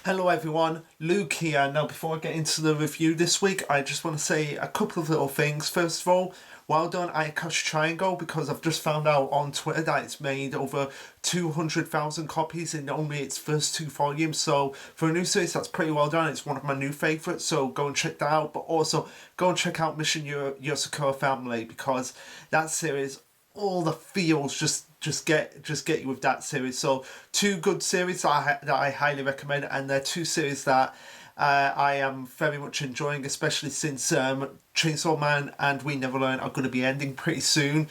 Hello everyone, Luke here. Now before I get into the review this week, I just want to say a couple of little things. First of all, well done Ayakashi Triangle, because I've just found out on Twitter that it's made over 200,000 copies in only its first two volumes. So for a new series, that's pretty well done. It's one of my new favourites, so go and check that out. But also go and check out Mission Yosakura Family, because that series, all the feels just get you with that series. So two good series that I highly recommend, and they're two series that I am very much enjoying, especially since Chainsaw Man and We Never Learn are going to be ending pretty soon.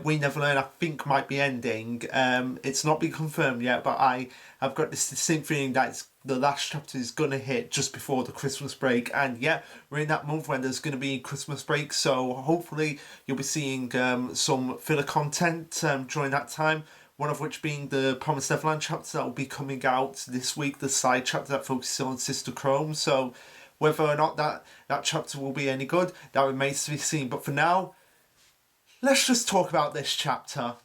We Never Learn, I think, might be ending. It's not been confirmed yet, but I've got this distinct feeling that the last chapter is going to hit just before the Christmas break. And yeah, we're in that month when there's going to be Christmas break, so hopefully you'll be seeing some filler content during that time. One of which being the Promised Neverland chapter that will be coming out this week, the side chapter that focuses on Sister Chrome. So whether or not that chapter will be any good, that remains to be seen. But for now, let's just talk about this chapter.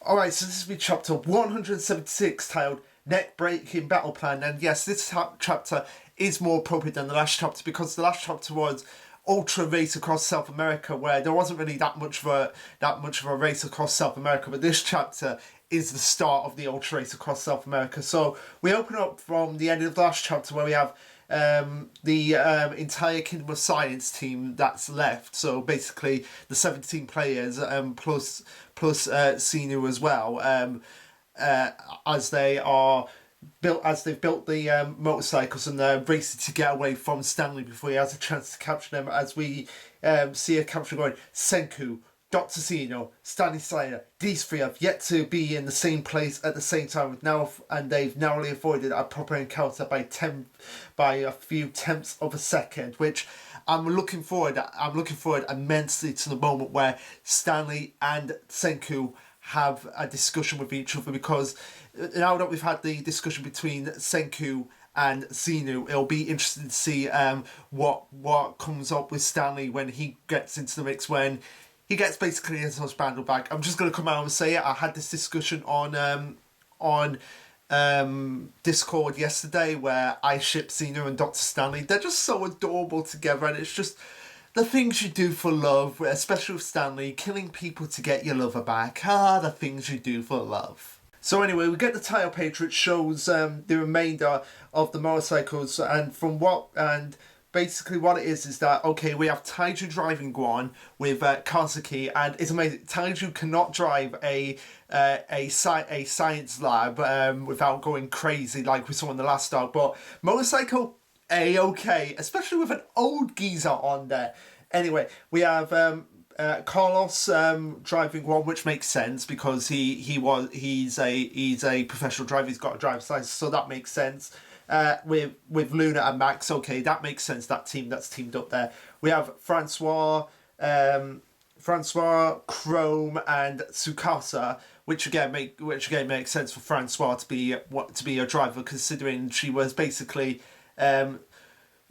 Alright, so this will be chapter 176, titled Neck Breaking Battle Plan. And yes, this chapter is more appropriate than the last chapter, because the last chapter was Ultra Race Across South America, where there wasn't really that much of a race across South America. But this chapter is the start of the Ultra Race Across South America. So we open up from the end of the last chapter, where we have the entire Kingdom of Science team that's left. So basically the 17 players plus Sinu as well, as they've built the motorcycles, and they're racing to get away from Stanley before he has a chance to capture them. As we see a capture going, Senku, Dr. Zeno, Stanley Slayer, these three have yet to be in the same place at the same time and they've narrowly avoided a proper encounter by a few tenths of a second, which I'm looking forward immensely to the moment where Stanley and Senku have a discussion with each other, because now that we've had the discussion between Senku and Xenu, it'll be interesting to see what comes up with Stanley when he gets into the mix, when he gets basically his husband back. I'm just going to come out and say it. I had this discussion on Discord yesterday, where I ship Xenu and Dr. Stanley. They're just so adorable together, and it's just the things you do for love, especially with Stanley, killing people to get your lover back. The things you do for love. So anyway, we get the title page, which shows the remainder of the motorcycles, and basically what it is that, okay, we have Taiju driving one with Kazuki, and it's amazing. Taiju cannot drive a science lab without going crazy like we saw in the last arc, but motorcycle, A-okay, especially with an old geezer on there. Anyway, we have Carlos driving one, which makes sense because he's a professional driver. He's got a driver's license, so that makes sense. With Luna and Max, okay, that makes sense. That team that's teamed up there. We have Francois, Chrome, and Tsukasa, which again makes sense for Francois to be a driver, considering she was basically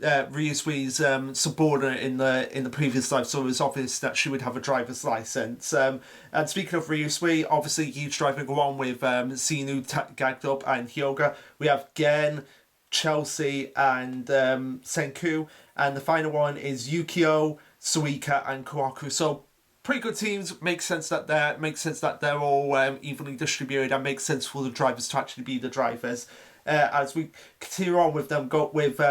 Ryusui's subordinate in the previous life, so it was obvious that she would have a driver's license. And speaking of Ryusui, obviously he's driving along with Xenu gagged up and Hyoga. We have Gen, Chelsea, and Senku, and the final one is Yukio, Suika, and Kohaku. So pretty good teams. Makes sense that they're all evenly distributed, and makes sense for the drivers to actually be the drivers. As we continue on with them,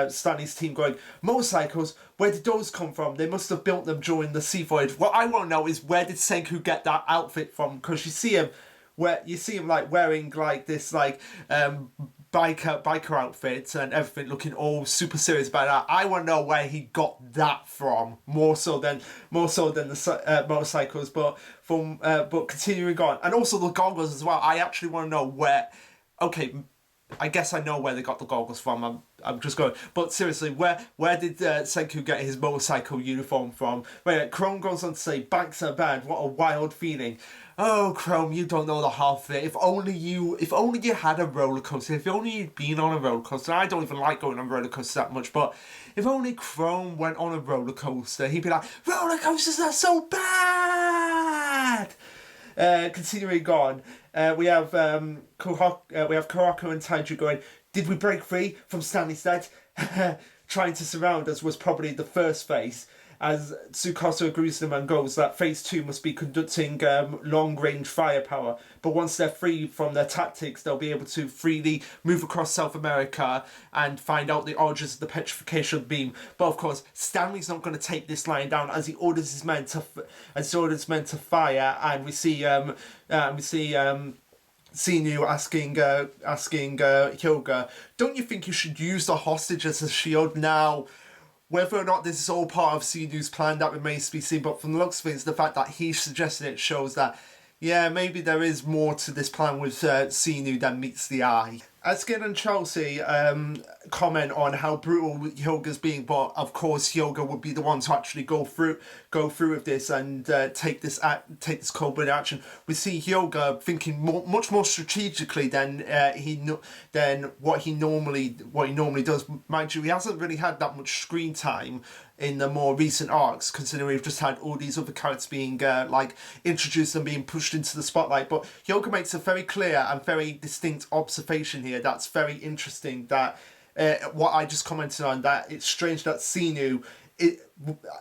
Stanley's team going, motorcycles, where did those come from? They must have built them during the sea voyage. What I want to know is, where did Senku get that outfit from? Because you see him like wearing like this biker outfit and everything, looking all super serious about that. I want to know where he got that from, more so than the motorcycles. But continuing on, and also the goggles as well. I actually want to know where. Okay, I guess I know where they got the goggles from. I'm just going. But seriously, where did Senku get his motorcycle uniform from? Wait, Chrome goes on to say, "Banks are bad. What a wild feeling." Oh, Chrome, you don't know the half of it. If only you had a roller coaster. If only you'd been on a roller coaster. I don't even like going on roller coasters that much, but if only Chrome went on a roller coaster, he'd be like, "Roller coasters are so bad." Continuing on, we have Kurako and Taiju going, "Did we break free from Stanley's debt?" Trying to surround us was probably the first phase, as Tsukasa agrees with them and goes that phase 2 must be conducting long-range firepower, but once they're free from their tactics, they'll be able to freely move across South America and find out the origins of the petrification beam. But of course, Stanley's not going to take this lying down, as he orders his men to fire, and we see Sinu asking Hyoga, "Don't you think you should use the hostage as a shield now?" Whether or not this is all part of Sinu's plan, that remains to be seen, but from the looks of it, the fact that he suggested it shows that, yeah, maybe there is more to this plan with Sinu than meets the eye. Eskin and Chelsea comment on how brutal Hyoga's being, but of course Hyoga would be the one to actually go through with this and take this cold-blooded action. We see Hyoga thinking much more strategically than what he normally does. Mind you, he hasn't really had that much screen time in the more recent arcs, considering we've just had all these other characters being introduced and being pushed into the spotlight. But Hyoga makes a very clear and very distinct observation here that's very interesting, that what I just commented on, that it's strange that Sinu,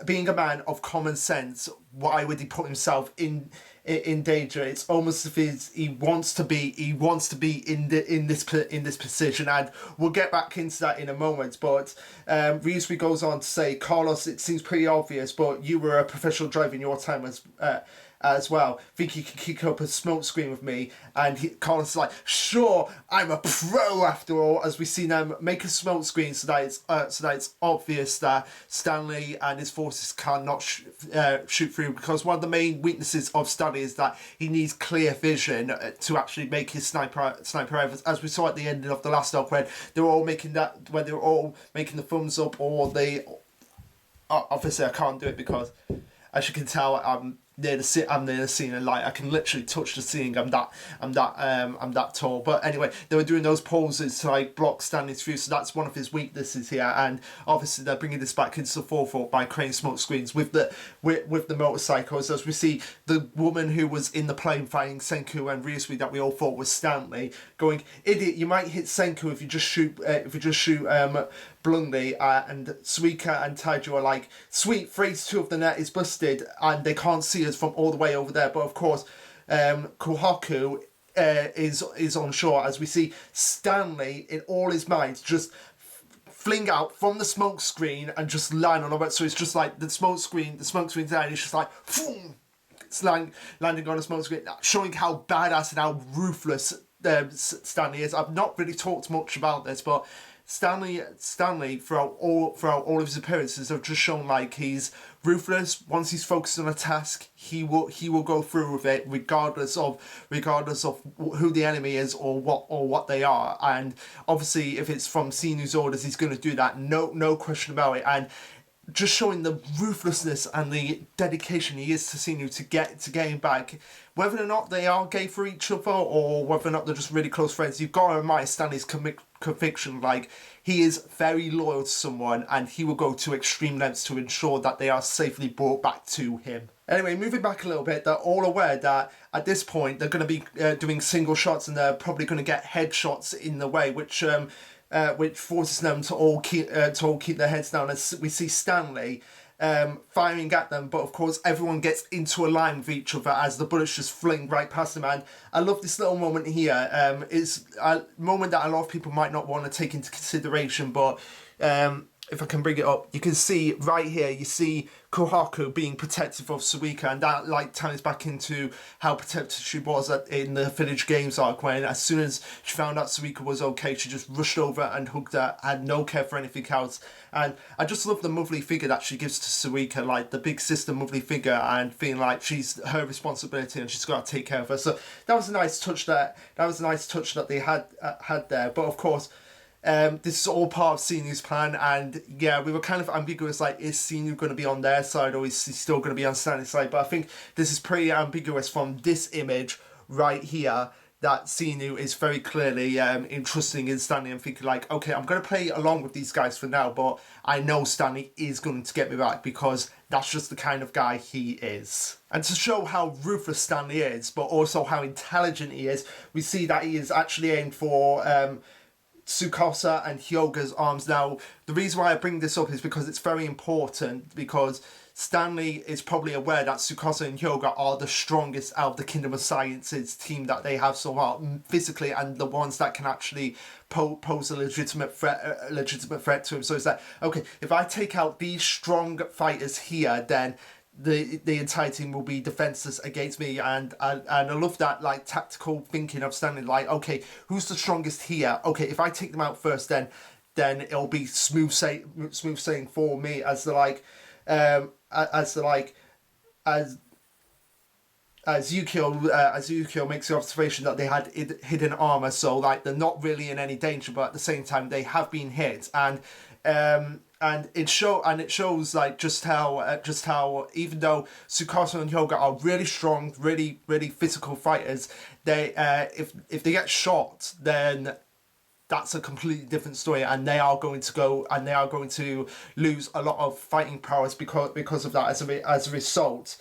being a man of common sense, why would he put himself in danger? It's almost as if he wants to be in this position, and we'll get back into that in a moment. But Ryusui goes on to say, "Carlos, it seems pretty obvious, but you were a professional driver in your time as well. Think you can kick up a smoke screen with me?" And Carlos is like, "Sure, I'm a pro after all," as we see them make a smoke screen so that it's obvious that Stanley and his forces cannot shoot through, because one of the main weaknesses of Stanley is that he needs clear vision to actually make his sniper rifles, as we saw at the end of the last arc when they were all making the thumbs up, or obviously I can't do it because, as you can tell, I'm near the scene, and I can literally touch the ceiling. I'm that tall. But anyway, they were doing those poses to block Stanley's view, so that's one of his weaknesses here. And obviously they're bringing this back into the forefront by creating smoke screens with the motorcycles, as we see the woman who was in the plane fighting Senku and Ryusui that we all thought was Stanley going, "Idiot, you might hit Senku if you just shoot bluntly," and Suika and Taiju are like, "Sweet, phase 2 of the net is busted and they can't see us from all the way over there." But of course Kohaku is on shore, as we see Stanley in all his might just fling out from the smoke screen and just land on it. So it's just like the smoke screen's there, and it's just like boom, it's landing on a smoke screen, showing how badass and how ruthless Stanley is. I've not really talked much about this, but Stanley throughout all of his appearances have just shown he's ruthless. Once he's focused on a task, he will go through with it, regardless of who the enemy is or what they are. And obviously, if it's from Sinu's orders, he's going to do that. No question about it. And just showing the ruthlessness and the dedication he is to Sinu to getting back, whether or not they are gay for each other or whether or not they're just really close friends. You've got to admire Stanley's conviction. He is very loyal to someone, and he will go to extreme lengths to ensure that they are safely brought back to him. Anyway, moving back a little bit, they're all aware that at this point they're going to be doing single shots, and they're probably going to get headshots in the way, which forces them to all keep their heads down, as we see Stanley firing at them. But of course everyone gets into a line with each other as the bullets just fling right past them. And I love this little moment here. It's a moment that a lot of people might not want to take into consideration, but if I can bring it up, you can see right here, you see Kohaku being protective of Suika, and that ties back into how protective she was in the Village Games arc, when as soon as she found out Suika was okay, she just rushed over and hugged her, had no care for anything else. And I just love the motherly figure that she gives to Suika, the big sister motherly figure, and feeling like she's her responsibility and she's got to take care of her. So that was a nice touch that they had there. But of course, This is all part of Sinu's plan, and yeah, we were kind of ambiguous, like, is Sinu going to be on their side or is he still going to be on Stanley's side? But I think this is pretty ambiguous from this image right here, that Sinu is very clearly entrusting in Stanley and thinking like, okay, I'm going to play along with these guys for now, but I know Stanley is going to get me back because that's just the kind of guy he is. And to show how ruthless Stanley is, but also how intelligent he is, we see that he is actually aimed for Tsukasa and Hyoga's arms. Now, the reason why I bring this up is because it's very important, because Stanley is probably aware that Tsukasa and Hyoga are the strongest out of the Kingdom of Science's team that they have so far, physically, and the ones that can actually pose a legitimate threat to him. So it's like, okay, if I take out these strong fighters here, then the entire team will be defenseless against me, and I love that like tactical thinking of Stanley, like, okay, who's the strongest here? Okay, if I take them out first, then it'll be smooth sailing for me, as the like as Yukio makes the observation that they had hidden armor, so like they're not really in any danger, but at the same time they have been hit, and it shows like just how even though Tsukasa and Hyoga are really strong, really physical fighters, they if they get shot, then that's a completely different story, and they are going to lose a lot of fighting powers because of that as a result.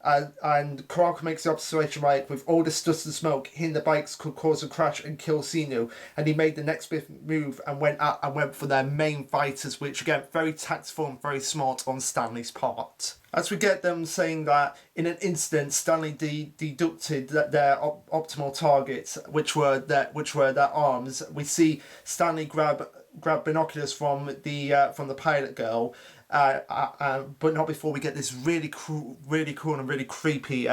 And Kurako makes the observation, right, with all this dust and smoke, hitting the bikes could cause a crash and kill Sinu. And he made the next big move and went for their main fighters, which again, very tactful and very smart on Stanley's part. As we get them saying that in an instant, Stanley deducted that their optimal targets, which were their arms. We see Stanley grab binoculars from the pilot girl. But not before we get this really cool and really creepy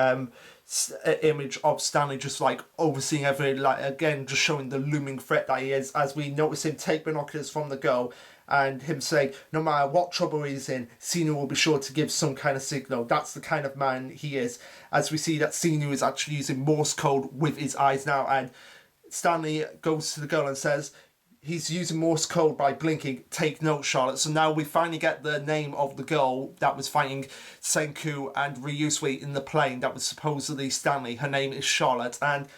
image of Stanley just like overseeing everything, like again just showing the looming threat that he is, as we notice him take binoculars from the girl and him say, no matter what trouble he's in, Sinu will be sure to give some kind of signal. That's the kind of man he is, as we see that Sinu is actually using Morse code with his eyes now, and Stanley goes to the girl and says, he's using Morse code by blinking, take note, Charlotte. So now we finally get the name of the girl that was fighting Senku and Ryusui in the plane that was supposedly Stanley. Her name is Charlotte, and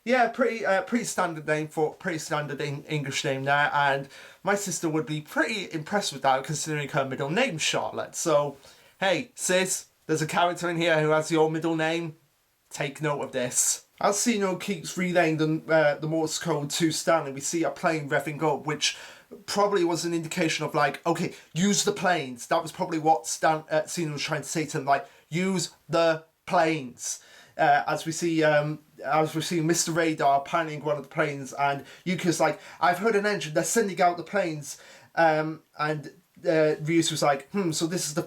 yeah, pretty standard name for English name there, and my sister would be pretty impressed with that considering her middle name's Charlotte. So hey sis, there's a character in here who has your middle name. Take note of this. As Sino keeps relaying the Morse code to Stanley, we see a plane revving up, which probably was an indication of like, okay, use the planes. That was probably what Sino was trying to say to him, like, use the planes. As we see Mr. Radar piloting one of the planes, and Yukio's like, I've heard an engine, they're sending out the planes, and Ryus was like, so this is the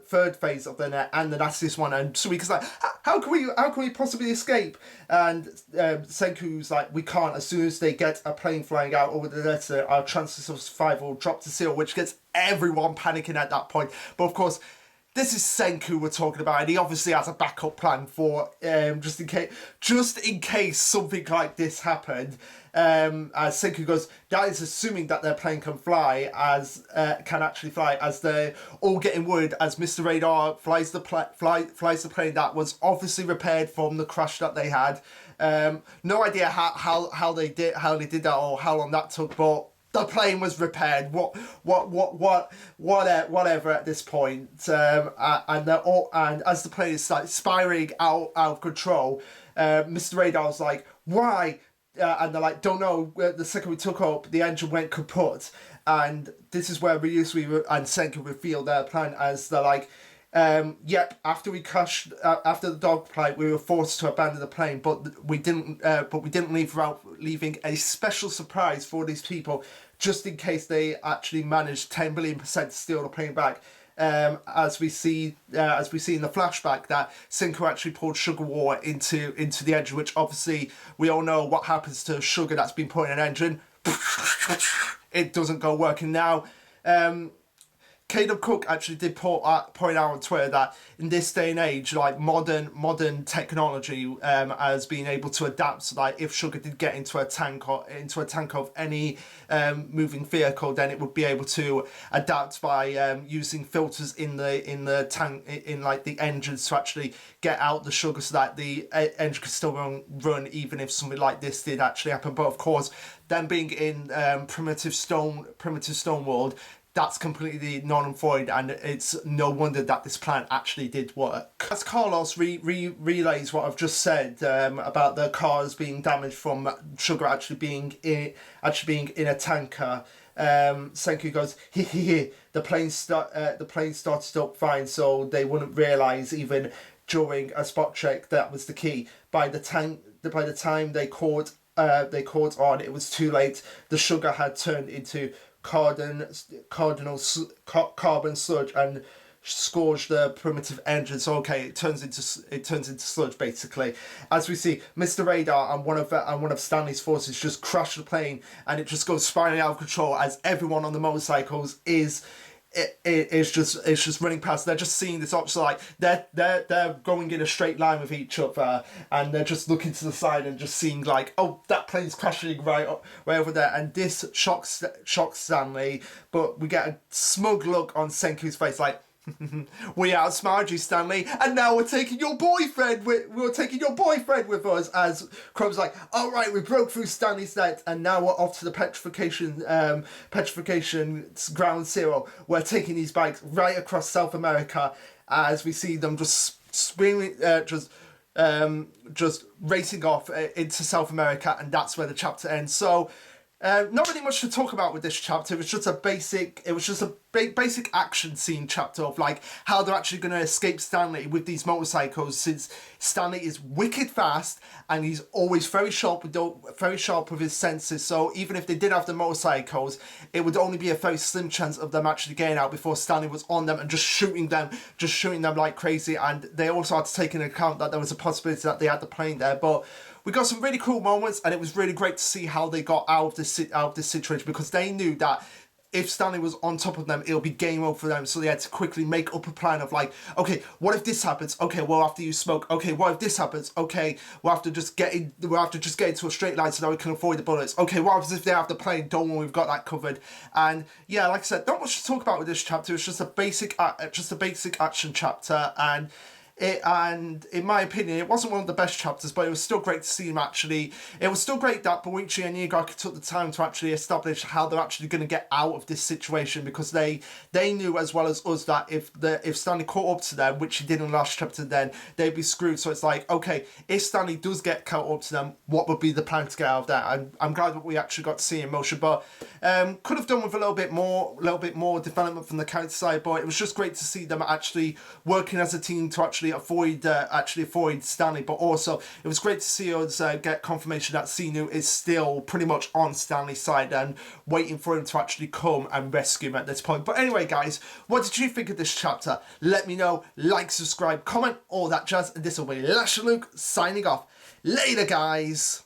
third phase of the net, and then that's this one, and Suika's like, how can we possibly escape? And Senku's like, we can't. As soon as they get a plane flying out over the net, our chances of survival drop to zero, which gets everyone panicking at that point. But of course, this is Senku we're talking about, and he obviously has a backup plan for just in case something like this happened. As Senku goes, that is assuming that their plane can actually fly, as they're all getting worried as Mr. Radar flies the plane that was obviously repaired from the crash that they had. No idea how they did that or how long that took, but the plane was repaired. Whatever at this point. And as the plane is like spiraling out of control, Mr. Radar's like, why? And they're like, don't know. The second we took up, the engine went kaput. And this is where Ryusui and Senku reveal their plan, as they're like, yep, after we crashed, after the dogfight, we were forced to abandon the plane, but we didn't leave without leaving a special surprise for these people, just in case they actually managed 10 billion% to steal the plane back. As we see in the flashback that Senku actually poured sugar water into the engine, which obviously we all know what happens to sugar that's been put in an engine. It doesn't go working now. Caleb Cook actually did point out on Twitter that in this day and age, like modern technology has been able to adapt. So like if sugar did get into a tank of any moving vehicle, then it would be able to adapt by using filters in the tank, in like the engines, to actually get out the sugar so that the engine could still run even if something like this did actually happen. But of course, them being in primitive stone world, that's completely null and void, and it's no wonder that this plan actually did work. As Carlos relays what I've just said about the cars being damaged from sugar actually being in a tanker, Senku goes, the plane started up fine, so they wouldn't realise even during a spot check that was the key. By the time they caught on, it was too late. The sugar had turned into carbon sludge and scourged the primitive engine. So okay, it turns into sludge basically. As we see, Mr. Radar and one of Stanley's forces just crash the plane, and it just goes spiraling out of control as everyone on the motorcycles is just running past. They're just seeing this option, like they're going in a straight line with each other, and they're just looking to the side and just seeing like, oh, that plane's crashing right over there, and this shocks Stanley. But we get a smug look on Senku's face, like, we outsmarted you, Stanley, and now we're taking your boyfriend. We're taking your boyfriend with us. As Chrome's like, all right, we broke through Stanley's net, and now we're off to the petrification ground zero. We're taking these bikes right across South America, as we see them just swinging, just racing off into South America, and that's where the chapter ends. So. Not really much to talk about with this chapter. It was just a basic action scene chapter of like how they're actually going to escape Stanley with these motorcycles, since Stanley is wicked fast and he's always very sharp with his senses. So even if they did have the motorcycles, it would only be a very slim chance of them actually getting out before Stanley was on them and just shooting them like crazy. And they also had to take into account that there was a possibility that they had the plane there, but. We got some really cool moments, and it was really great to see how they got out of this situation, because they knew that if Stanley was on top of them, it'll be game over for them. So they had to quickly make up a plan of like, okay, what if this happens? Okay, we'll have to use smoke. Okay, what if this happens? Okay, we'll have to just get into a straight line so that we can avoid the bullets. Okay, what happens if they have the plane? Don't worry, we've got that covered. And yeah, like I said, not much to talk about with this chapter. It's just a basic action chapter, and in my opinion, it wasn't one of the best chapters, but it was still great to see him actually. It was still great that Boichi and Igaki took the time to actually establish how they're actually going to get out of this situation, because they knew as well as us that if Stanley caught up to them, which he did in the last chapter, then they'd be screwed. So it's like, okay, if Stanley does get caught up to them, what would be the plan to get out of that? I'm glad that we actually got to see in motion, but could have done with a little bit more development from the character side. But it was just great to see them actually working as a team to actually avoid Stanley. But also it was great to see us get confirmation that Sinu is still pretty much on Stanley's side and waiting for him to actually come and rescue him at this point. But anyway, guys, what did you think of this chapter? Let me know. Like, subscribe, comment, all that jazz. And this will be Lash Luke signing off. Later, guys.